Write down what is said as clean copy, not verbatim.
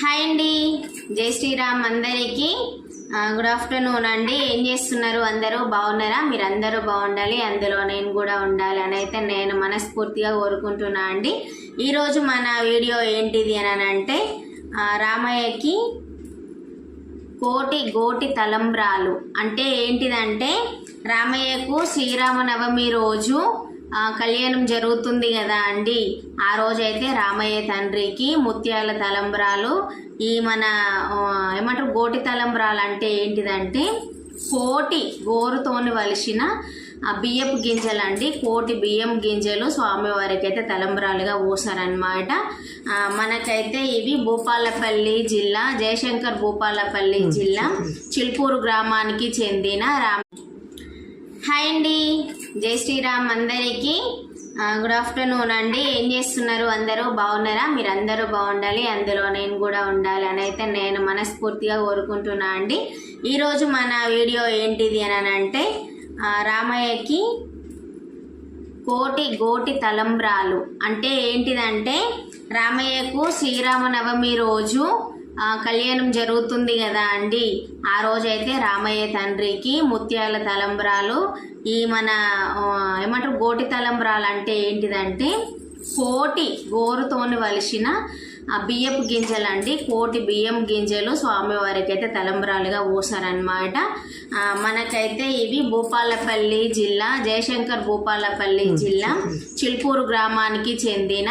Hi అండి, జై శ్రీరామ్ అందరికీ. గుడ్ ఆఫ్టర్నూన్ అండి. ఏం చేస్తున్నారు? అందరూ బాగున్నారా? మీరు అందరూ బాగుండాలి, అందులో నేను కూడా ఉండాలి అని అయితే నేను మనస్ఫూర్తిగా కోరుకుంటున్నా అండి. ఈరోజు మన వీడియో ఏంటిది అని అంటే రామయ్యకి గోటి తలంబ్రాలు అంటే ఏంటిదంటే, రామయ్యకు శ్రీరామనవమి రోజు కళ్యాణం జరుగుతుంది కదా అండి. ఆ రోజైతే రామయ్య తండ్రికి ముత్యాల తలంబ్రాలు, ఈ మన ఏమంటారు గోటి తలంబ్రాలు అంటే ఏంటిదంటే కోటి గోరుతోని వలిసిన బియ్యపు గింజలు అండి. కోటి బియ్యం గింజలు స్వామివారికి అయితే తలంబ్రాలుగా పోసారనమాట. మనకైతే ఇవి భూపాలపల్లి జిల్లా, జయశంకర్ భూపాలపల్లి జిల్లా చిల్పూరు గ్రామానికి చెందిన హాయ్ అండి, జై శ్రీరామ్ అందరికీ. గుడ్ ఆఫ్టర్నూన్ అండి. ఏం చేస్తున్నారు? అందరూ బాగున్నారా? మీరు అందరూ బాగుండాలి, అందులో నేను కూడా ఉండాలి అని అయితే నేను మనస్ఫూర్తిగా కోరుకుంటున్నా అండి. ఈరోజు మన వీడియో ఏంటిది అని అంటే రామయ్యకి గోటి తలంబ్రాలు అంటే ఏంటిదంటే, రామయ్యకు శ్రీరామనవమి రోజు కళ్యాణం జరుగుతుంది కదా అండి. ఆ రోజైతే రామయ్య తండ్రికి ముత్యాల తలంబ్రాలు, ఈ మన ఏమంటారు గోటి తలంబ్రాలు అంటే ఏంటిదంటే కోటి గోరుతోని వలిసిన బియ్యపు గింజలు అండి. కోటి బియ్యం గింజలు స్వామివారికి అయితే తలంబ్రాలుగా పోసారనమాట. మనకైతే ఇవి భూపాలపల్లి జిల్లా, జయశంకర్ భూపాలపల్లి జిల్లా చిల్పూరు గ్రామానికి చెందిన